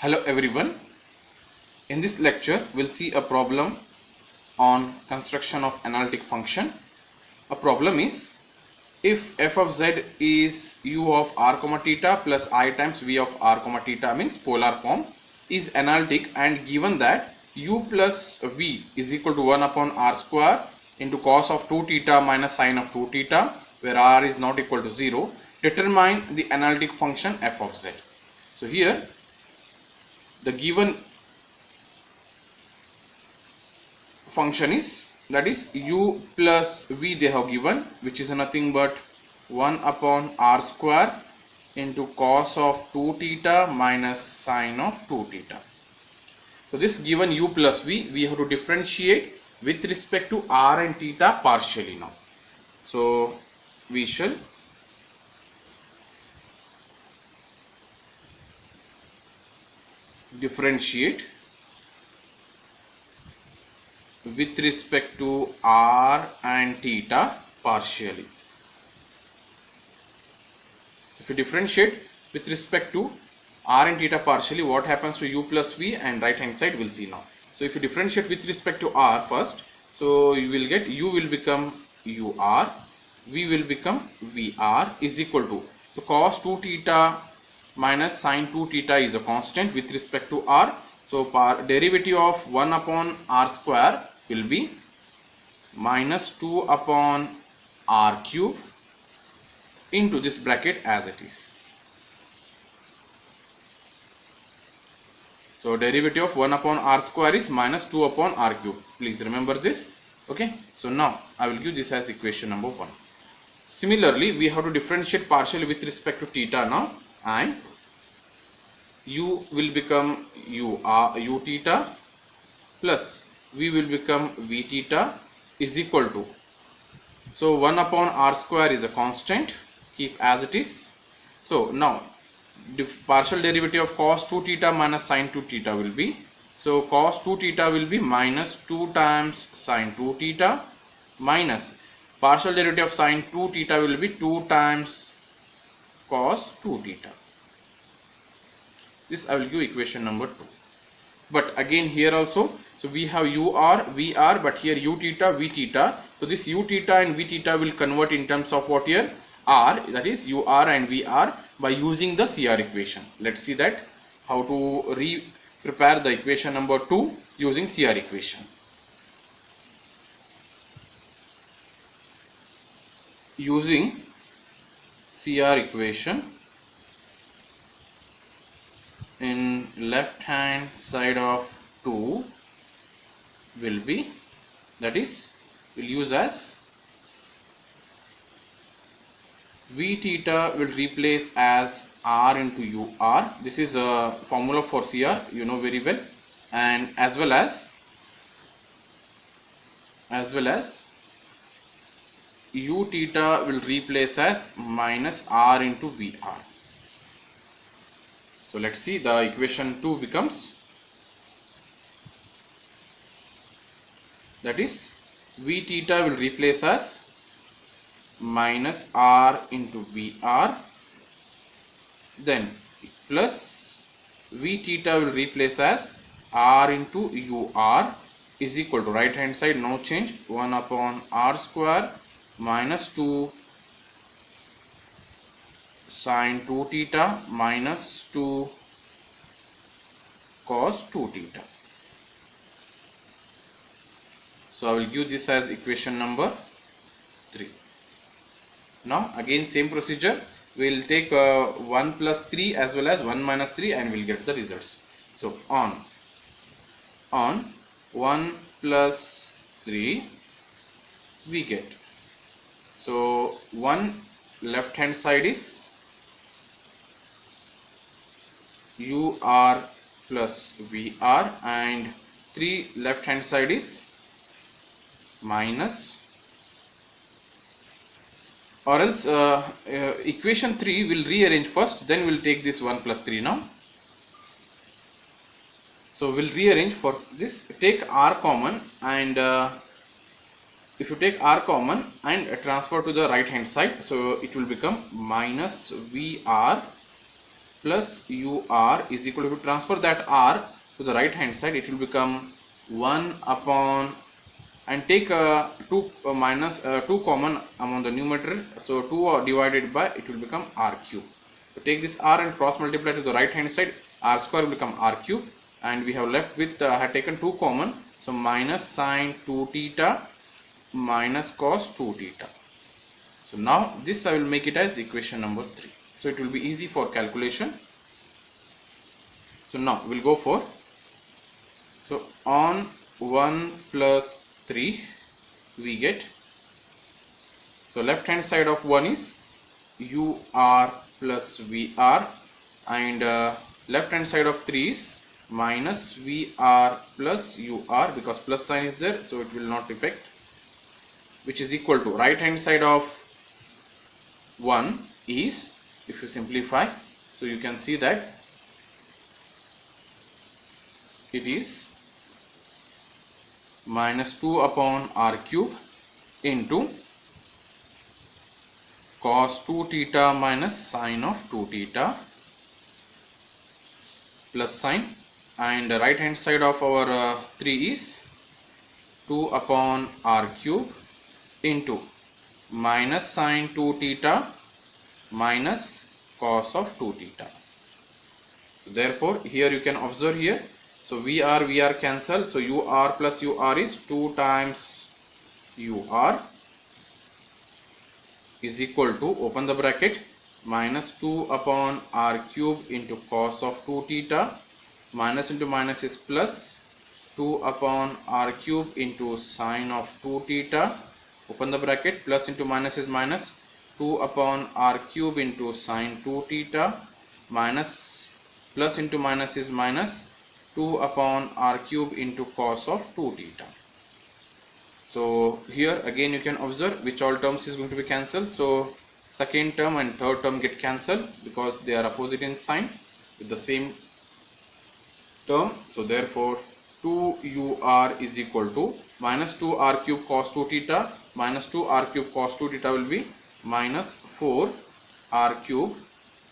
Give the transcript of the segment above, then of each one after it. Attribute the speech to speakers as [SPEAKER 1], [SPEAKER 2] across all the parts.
[SPEAKER 1] Hello everyone. In this lecture we'll see a problem on construction of analytic function. A problem is if f of z is u of r comma theta plus I times v of r comma theta, means polar form, is analytic, and given that u plus v is equal to 1 upon r square into cos of 2 theta minus sine of 2 theta, where r is not equal to 0, determine the analytic function f of z. So here the given function is, that is u plus v they have given, which is nothing but 1 upon r square into cos of 2 theta minus sine of 2 theta. So this given u plus v, we have to differentiate with respect to r and theta partially now. So we shall differentiate with respect to r and theta partially. If you differentiate with respect to r and theta partially, what happens to u plus v, and right hand side we'll see now. So if you differentiate with respect to r first, so you will get u will become ur, v will become vr is equal to, so cos 2 theta minus sine 2 theta is a constant with respect to r. So derivative of 1 upon r square will be minus 2 upon r cube into this bracket as it is. So derivative of 1 upon r square is minus 2 upon r cube. Please remember this. Okay. So now I will give this as equation number 1. Similarly, we have to differentiate partially with respect to theta now, and u will become u theta plus v will become v theta is equal to, so 1 upon r square is a constant, keep as it is. So now partial derivative of cos 2 theta minus sine 2 theta will be, so cos 2 theta will be minus 2 times sine 2 theta minus partial derivative of sine 2 theta will be 2 times cos 2 theta. This I will give equation number 2. But again here also, so we have ur, vr, but here u theta, v theta. So this u theta and v theta will convert in terms of what here? R, that is ur and vr, by using the CR equation. Let's see that how to prepare the equation number 2 using CR equation. Using CR equation, in left hand side of 2 will be, that is, will use as v theta will replace as r into ur. This is a formula for CR, you know very well, and as well as u theta will replace as minus r into vr. So let's see, the equation 2 becomes, that is, v theta will replace as minus r into vr, then plus v theta will replace as r into ur is equal to, right hand side no change, 1 upon r square minus 2 sine 2 theta minus 2 cos 2 theta. So I will give this as equation number 3. Now again same procedure, we will take 1 plus 3 as well as 1 minus 3 and we will get the results. So on 1 plus 3 we get, so 1 left hand side is ur plus vr, and 3 left hand side is minus, or else equation 3 will rearrange first, then we'll take this 1 plus 3 now. So we'll rearrange for this, take r common, and if you take r common and transfer to the right hand side, so it will become minus vr plus ur is equal to, transfer that r to the right hand side, it will become 1 upon, and take 2 common among the numerator, so 2 are divided by, it will become r cube. So take this r and cross multiply to the right hand side, r square will become r cube, and we have left with had taken 2 common, so minus sine 2 theta minus cos 2 theta. So now this I will make it as equation number 3, so it will be easy for calculation. So now we'll go for, so on 1 plus 3 we get, so left hand side of 1 is ur plus vr, and left hand side of 3 is minus vr plus ur, because plus sign is there, so it will not affect, which is equal to, right hand side of 1 is, if you simplify, so you can see that it is minus 2 upon r cube into cos 2 theta minus sine of 2 theta plus sign, and the right hand side of our 3 is 2 upon r cube into minus sine 2 theta minus cos of 2 theta. So therefore here you can observe here, so VR cancel, so UR plus UR is 2 times UR is equal to, open the bracket, minus 2 upon R cube into cos of 2 theta, minus into minus is plus, 2 upon R cube into sine of 2 theta, open the bracket, plus into minus is minus, 2 upon R cube into sine 2 theta, minus, plus into minus is minus, 2 upon r cube into cos of 2 theta. So here again you can observe which all terms is going to be cancelled. So second term and third term get cancelled because they are opposite in sign with the same term. So therefore 2ur is equal to minus 2r cube cos 2 theta minus 2r cube cos 2 theta will be minus 4r cube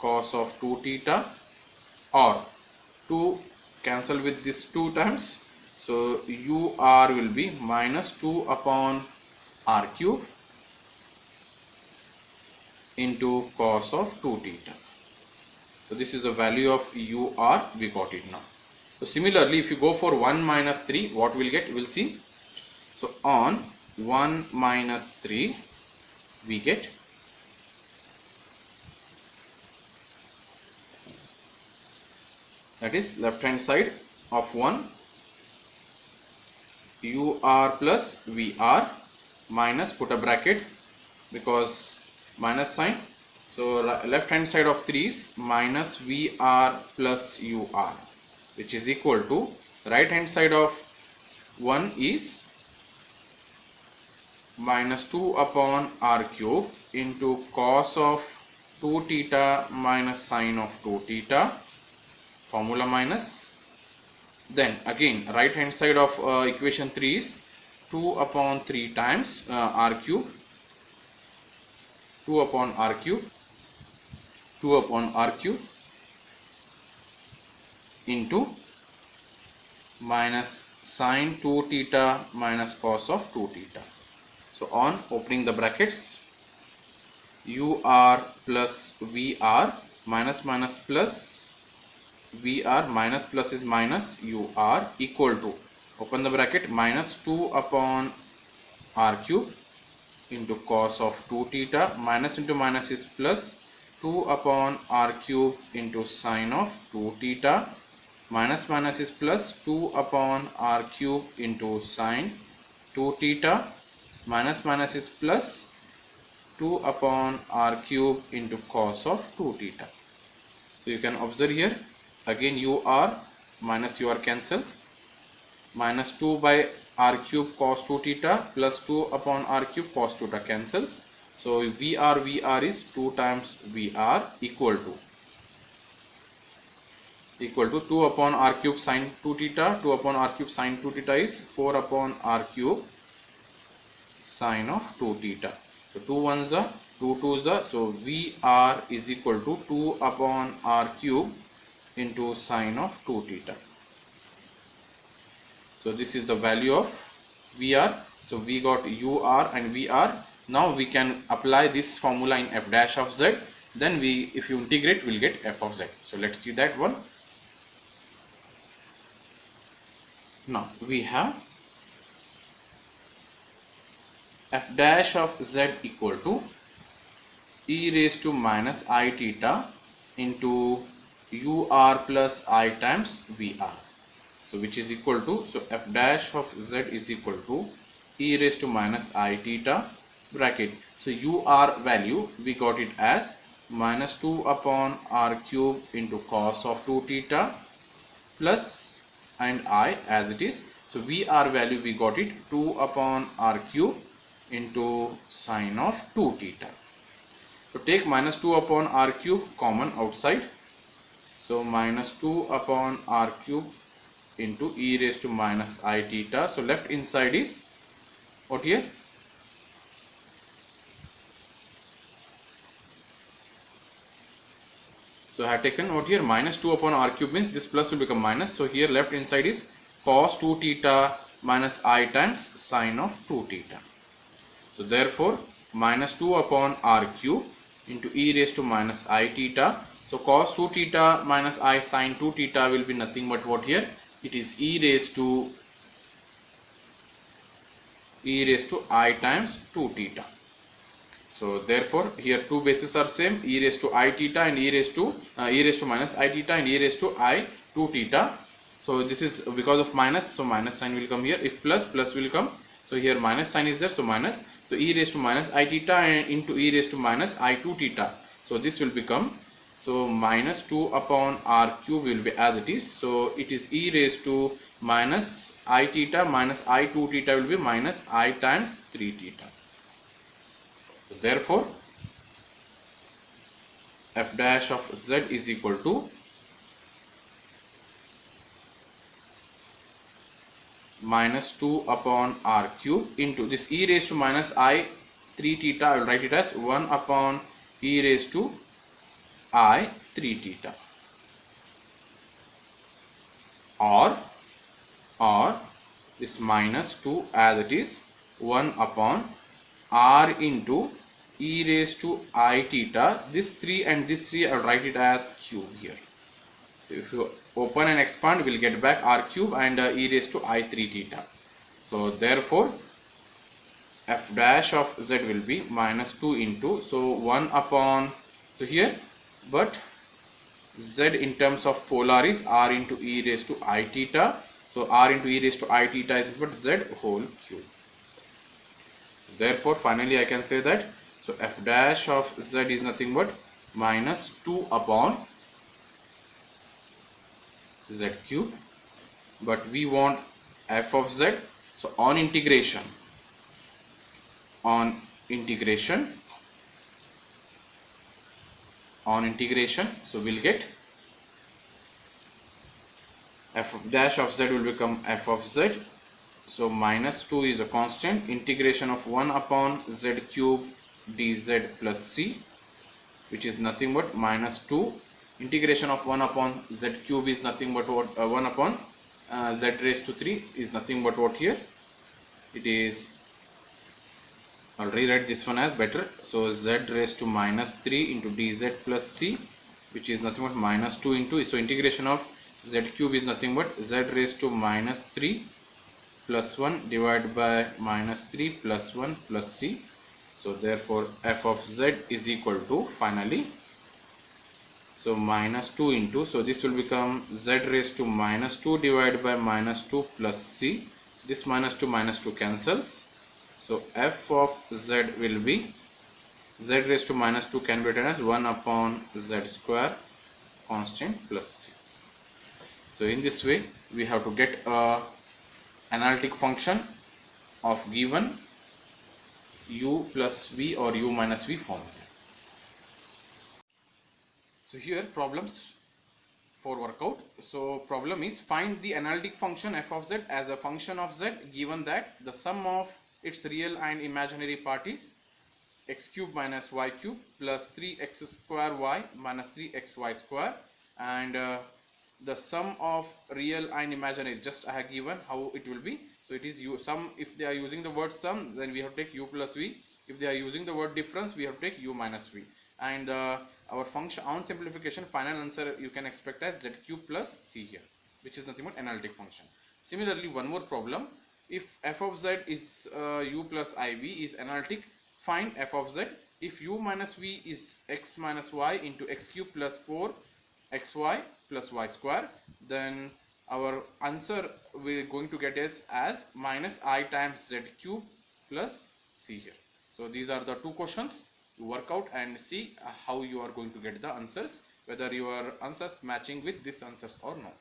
[SPEAKER 1] cos of 2 theta, or 2 cancel with this 2 times, so ur will be minus 2 upon r cube into cos of 2 theta. So this is the value of ur, we got it now. So similarly if you go for 1 minus 3, what we'll get, we'll see. So on 1 minus 3 we get that is left hand side of 1 ur plus vr minus, put a bracket because minus sign, so left hand side of 3 is minus vr plus ur, which is equal to, right hand side of 1 is minus 2 upon r cube into cos of 2 theta minus sine of 2 theta, formula minus, then again right hand side of equation 3 is 2 upon 3 times r cube, 2 upon r cube, 2 upon r cube into minus sine 2 theta minus cos of 2 theta. So on opening the brackets, ur plus vr minus minus plus, vr minus plus is minus ur equal to, open the bracket, minus 2 upon r cube into cos of 2 theta, minus into minus is plus, 2 upon r cube into sine of 2 theta, minus minus is plus, 2 upon r cube into sine 2 theta, minus minus is plus, 2 upon r cube into cos of 2 theta. So you can observe here again ur minus ur cancels, minus 2 by r cube cos 2 theta plus 2 upon r cube cos 2 theta cancels. So vr is 2 times vr equal to 2 upon r cube sine 2 theta, 2 upon r cube sine 2 theta is 4 upon r cube sine of 2 theta. So 2 ones are 2 2s are, so VR is equal to 2 upon R cube into sine of 2 theta. So this is the value of VR. So we got UR and VR. Now we can apply this formula in f dash of z. Then if you integrate, we'll get f of z. So let's see that one. Now we have f dash of z equal to e raised to minus I theta into UR plus I times VR. So which is equal to, so f dash of z is equal to e raised to minus I theta bracket. So UR value we got it as minus 2 upon R cube into cos of 2 theta plus and I as it is. So VR value we got it 2 upon R cube into sine of 2 theta. So take minus 2 upon R cube common outside. So minus 2 upon R cube into e raised to minus I theta. So left inside is what here? So I have taken what here, minus 2 upon R cube means this plus will become minus. So here left inside is cos 2 theta minus I times sine of 2 theta. So therefore minus 2 upon R cube into e raised to minus I theta. So cos 2 theta minus I sine 2 theta will be nothing but what here? It is e raised to I times 2 theta. So therefore here two bases are same, e raised to I theta and e raised to minus I theta and e raised to I 2 theta. So this is because of minus, so minus sign will come here. If plus, plus will come. So here minus sign is there, so minus. So e raised to minus I theta into e raised to minus I 2 theta. So this will become, so minus 2 upon R cube will be as it is. So it is e raised to minus I theta minus I 2 theta will be minus I times 3 theta. So therefore f dash of z is equal to minus 2 upon R cube into this e raised to minus I 3 theta. I will write it as 1 upon e raised to I 3 theta, or this minus 2 as it is 1 upon R into e raised to I theta. This 3 and this 3 I will write it as cube here. So if you open and expand, we will get back R cube and e raised to I 3 theta. So therefore f dash of z will be minus 2 into, so 1 upon, so here, but z in terms of polar is r into e raised to I theta. So r into e raised to I theta is but z whole cube. Therefore finally I can say that, so f dash of z is nothing but minus 2 upon z cube, but we want f of z. So on integration, so we'll get f dash of z will become f of z. So minus 2 is a constant, integration of 1 upon z cube dz plus c, which is nothing but minus 2. Integration of 1 upon z cube is nothing but what, 1 upon z raised to 3 is nothing but what here? It is, I'll rewrite this one as better. So z raised to minus 3 into dz plus c, which is nothing but minus 2 into, so integration of z cube is nothing but z raised to minus 3 plus 1 divided by minus 3 plus 1 plus c. So therefore f of z is equal to finally, so minus 2 into, so this will become z raised to minus 2 divided by minus 2 plus c. This minus 2 cancels. So f of z will be, z raised to minus 2 can be written as 1 upon z square constant plus c. So in this way we have to get a analytic function of given u plus v or u minus v formula. So here problems for workout. So problem is, find the analytic function f of z as a function of z given that the sum of its real and imaginary part is x cube minus y cube plus 3x square y minus 3xy square, and the sum of real and imaginary just I have given how it will be. So it is u sum. If they are using the word sum, then we have to take u plus v. If they are using the word difference, we have to take u minus v. And our function on simplification, final answer you can expect as z cube plus c here, which is nothing but analytic function. Similarly, one more problem. If f of z is u plus iv is analytic, find f of z. If u minus v is x minus y into x cube plus 4 xy plus y square, then our answer we are going to get is as minus I times z cube plus c here. So these are the two questions. You work out and see how you are going to get the answers, whether your answers matching with these answers or not.